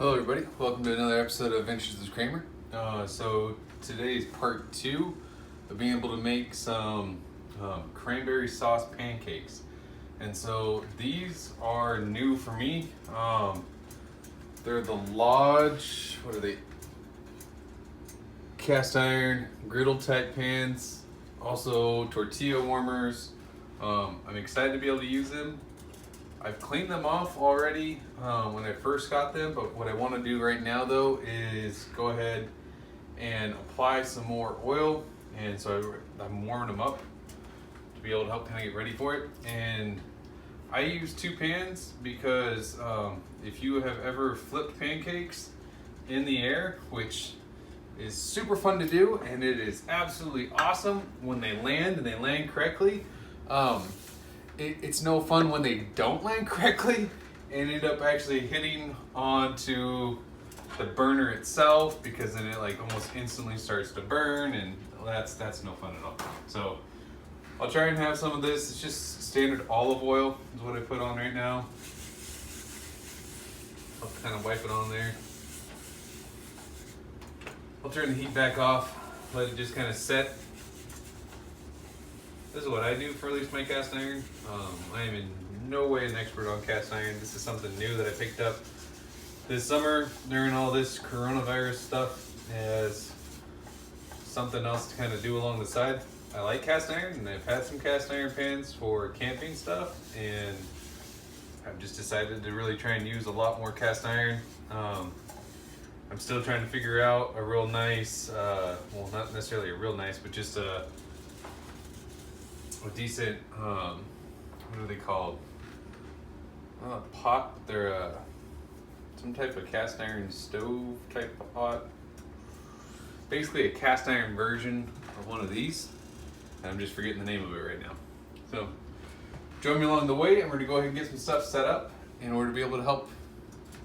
Hello everybody, welcome to another episode of Adventures with Kramer. So today is part 2 of being able to make some cranberry sauce pancakes. And so these are new for me. They're the Lodge, what are they? Cast iron griddle type pans, also tortilla warmers. I'm excited to be able to use them. I've cleaned them off already when I first got them, but what I want to do right now though is go ahead and apply some more oil, and so I'm warming them up to be able to help kind of get ready for it. And I use 2 pans because if you have ever flipped pancakes in the air, which is super fun to do, and it is absolutely awesome when they land and they land correctly. It's no fun when they don't land correctly and end up actually hitting onto the burner itself, because then it like almost instantly starts to burn, and that's no fun at all. So I'll try and have some of this. It's just standard olive oil is what I put on right now. I'll kind of wipe it on there. I'll turn the heat back off, let it just kind of set. This is what I do for at least my cast iron. I am in no way an expert on cast iron. This is something new that I picked up this summer during all this coronavirus stuff as something else to kind of do along the side. I like cast iron, and I've had some cast iron pans for camping stuff, and I've just decided to really try and use a lot more cast iron. I'm still trying to figure out a real nice, well, not necessarily a real nice, but just a decent, what are they called? Not a pot, but they're some type of cast iron stove type of pot. Basically a cast iron version of one of these. I'm just forgetting the name of it right now. So join me along the way. I'm going to go ahead and get some stuff set up in order to be able to help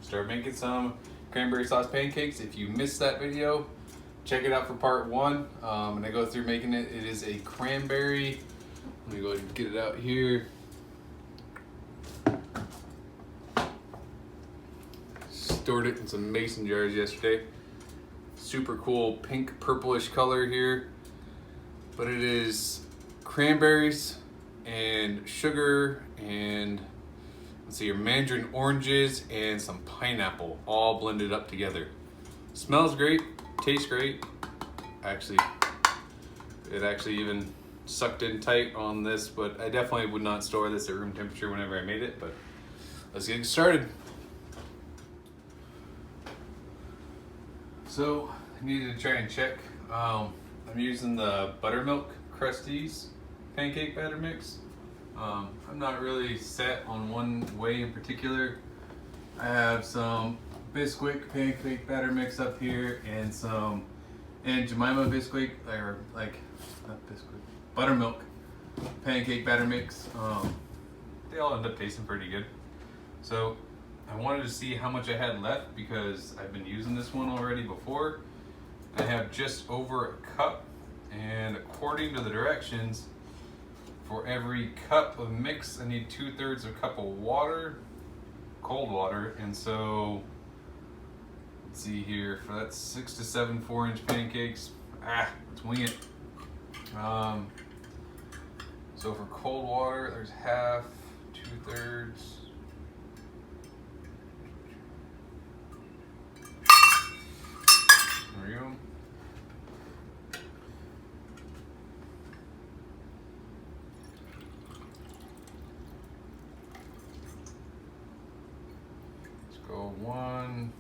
start making some cranberry sauce pancakes. If you missed that video, check it out for part 1. And I go through making it. It is a cranberry. Let me go ahead and get it out here. Stored it in some mason jars yesterday. Super cool pink purplish color here. But it is cranberries and sugar and let's see, your mandarin oranges and some pineapple all blended up together. Smells great, tastes great. Actually, it actually even sucked in tight on this, but I definitely would not store this at room temperature whenever I made it. But let's get started. So I needed to try and check. I'm using the buttermilk crusties pancake batter mix. I'm not really set on one way in particular. I have some Bisquick pancake batter mix up here and some Aunt Jemima Bisquick, or like not Bisquick, buttermilk pancake batter mix. They all end up tasting pretty good. So I wanted to see how much I had left because I've been using this one already before. I have just over a cup, and according to the directions, for every cup of mix, I need 2/3 of a cup of water, cold water. And so, let's see here, for that 6 to 7 4-inch pancakes, let's wing it. So for cold water, there's half, 2/3. There we go. Go 1.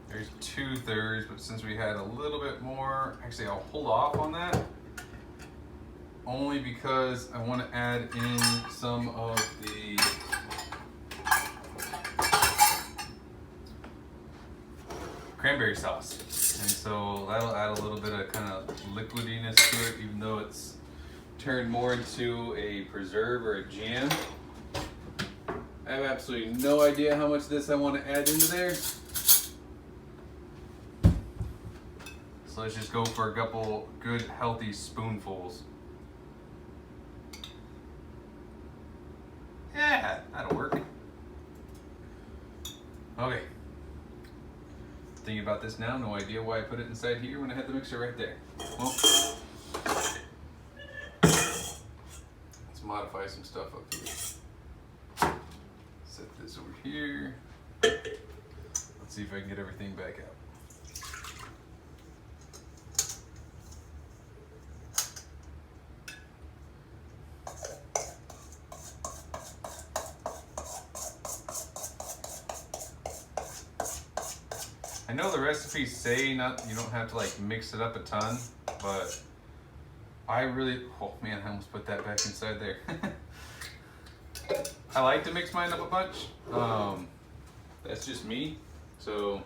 There's 2/3, but since we had a little bit more, actually I'll hold off on that. Only because I want to add in some of the cranberry sauce. And so that'll add a little bit of kind of liquidiness to it, even though it's turned more into a preserve or a jam. I have absolutely no idea how much of this I want to add into there. So let's just go for a couple good healthy spoonfuls. Yeah, that'll work. Okay, thinking about this now. No idea why I put it inside here when I had the mixer right there. Well, let's modify some stuff up here. Set this over here. Let's see if I can get everything back out. I know the recipes say you don't have to like mix it up a ton, but I really, oh man, I almost put that back inside there. I like to mix mine up a bunch. That's just me. So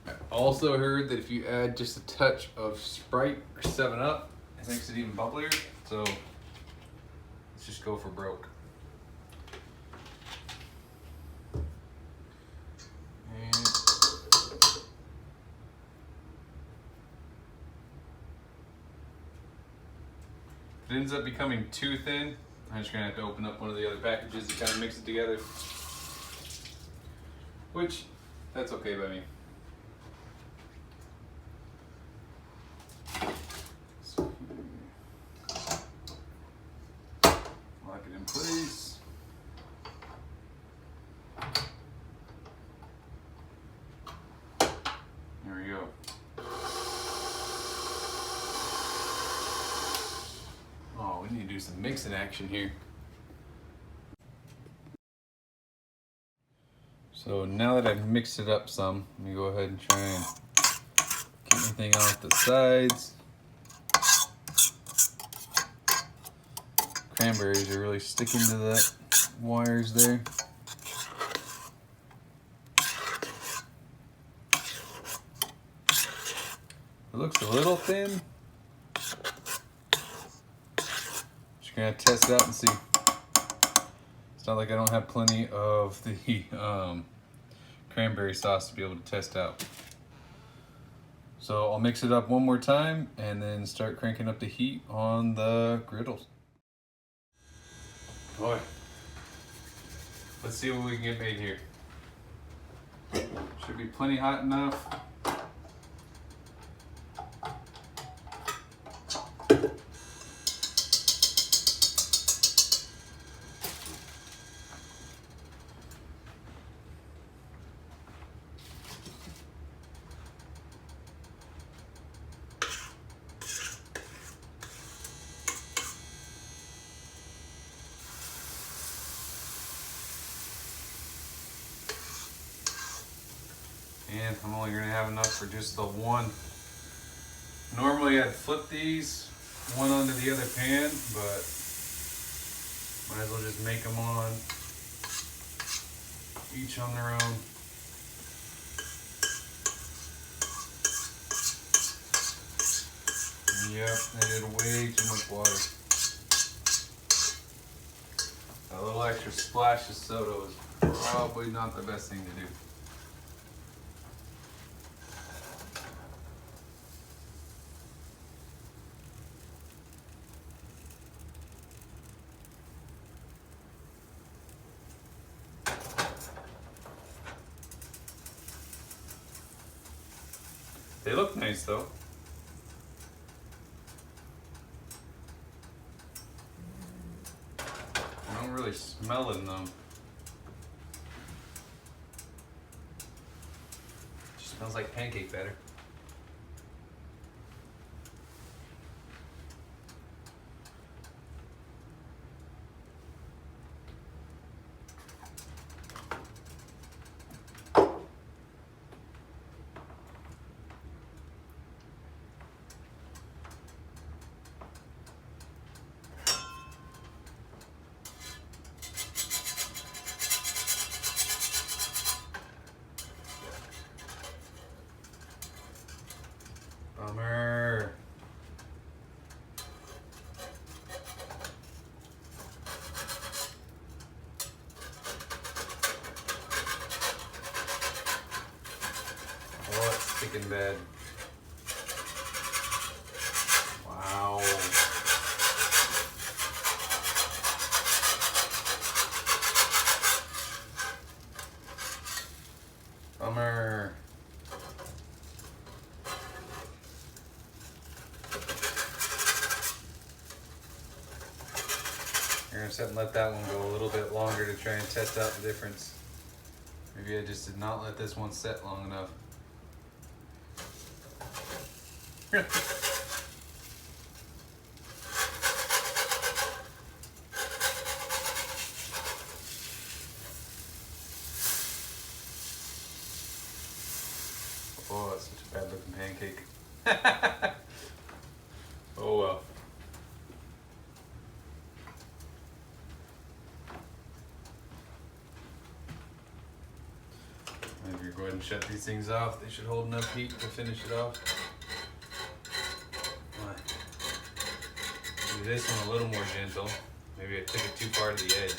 I also heard that if you add just a touch of Sprite or 7-Up, it makes it even bubblier. So let's just go for broke. If it ends up becoming too thin, I'm just gonna have to open up one of the other packages to kind of mix it together. Which, that's okay by me. Lock it in place. There we go. Oh, we need to do some mixing action here. So now that I've mixed it up some, let me go ahead and try and get anything off the sides. Cranberries are really sticking to the wires there. It looks a little thin. Just gonna test it out and see. It's not like I don't have plenty of the cranberry sauce to be able to test out. So I'll mix it up one more time and then start cranking up the heat on the griddles. Boy, let's see what we can get made here. Should be plenty hot enough. And I'm only going to have enough for just the one. Normally I'd flip these one onto the other pan, but might as well just make them on each on their own. Yep, I did way too much water. A little extra splash of soda was probably not the best thing to do. They look nice though. I don't really smell in them. Just smells like pancake batter. Bummer. Oh, it's sticking bad. Wow. Bummer. You're gonna set and let that one go a little bit longer to try and test out the difference. Maybe I just did not let this one set long enough. Oh, that's such a bad looking pancake. Oh well. Maybe go ahead and shut these things off. They should hold enough heat to finish it off. Do this one a little more gentle. Maybe I took it too far to the edge.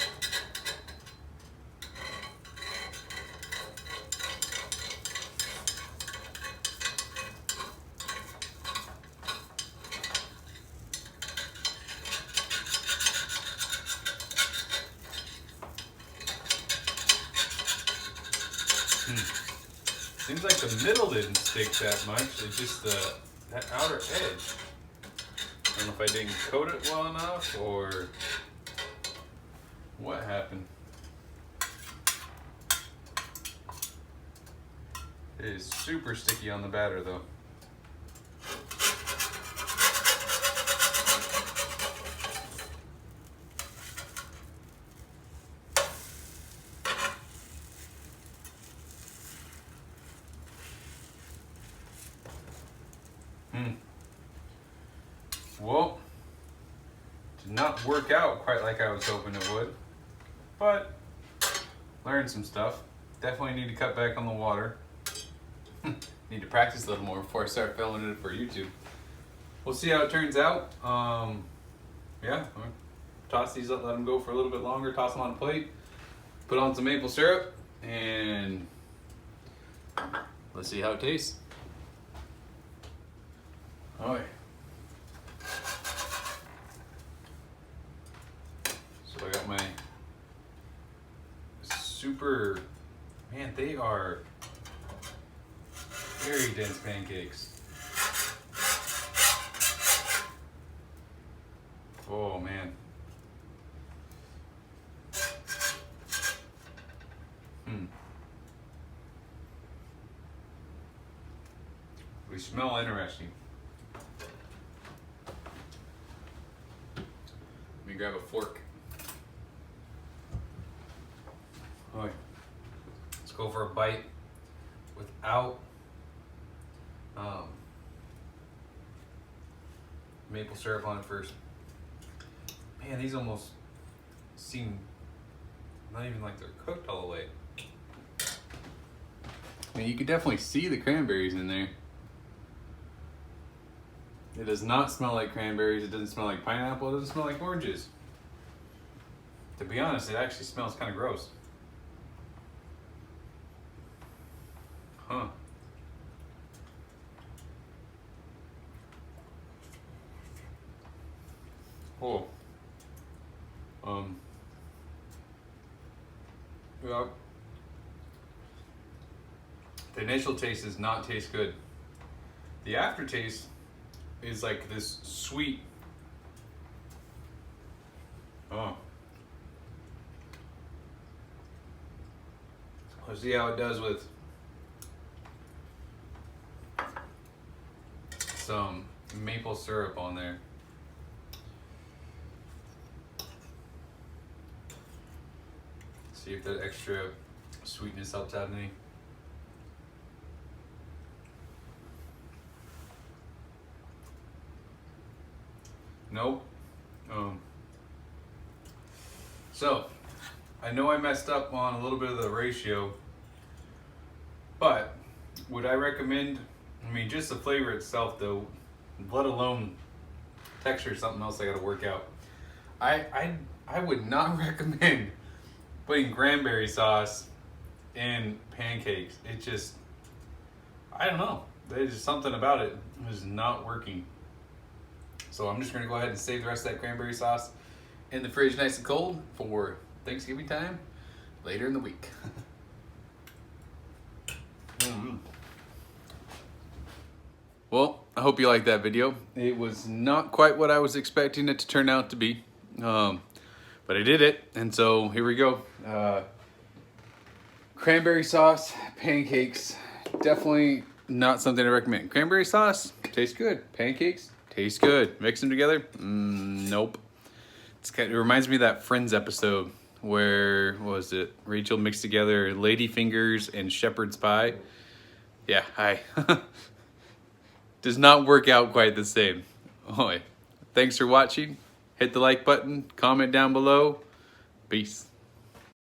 Seems like the middle didn't stick that much. It's just that outer edge. I don't know if I didn't coat it well enough or what happened. It is super sticky on the batter though. Well, did not work out quite like I was hoping it would, but learned some stuff. Definitely need to cut back on the water. Need to practice a little more before I start filming it for YouTube. We'll see how it turns out. Yeah, toss these up, let them go for a little bit longer, toss them on a plate, put on some maple syrup, and let's see how it tastes. All right. So I got my super, man, they are very dense pancakes. Oh man. They smell interesting. Let me grab a fork. All right. Let's go for a bite without maple syrup on it first. Man, these almost seem not even like they're cooked all the way. I mean, you can definitely see the cranberries in there. It does not smell like cranberries. It doesn't smell like pineapple. It doesn't smell like oranges. To be honest, it actually smells kind of gross. Huh. Oh. Yeah. The initial taste does not taste good. The aftertaste is like this sweet. Oh. Let's see how it does with some maple syrup on there. See if that extra sweetness helps out any. Nope. So, I know I messed up on a little bit of the ratio, but would I recommend, I mean, just the flavor itself though, let alone texture is something else I gotta work out. I would not recommend putting cranberry sauce in pancakes. It just, I don't know. There's just something about it is not working. So I'm just gonna go ahead and save the rest of that cranberry sauce in the fridge nice and cold for Thanksgiving time later in the week. Well, I hope you liked that video. It was not quite what I was expecting it to turn out to be, but I did it, and so here we go. Cranberry sauce, pancakes, definitely not something I recommend. Cranberry sauce, tastes good. Pancakes, tastes good. Mix them together, nope. It reminds me of that Friends episode where, what was it? Rachel mixed together lady fingers and shepherd's pie. Yeah, does not work out quite the same. Thanks for watching. Hit the like button, comment down below. Peace.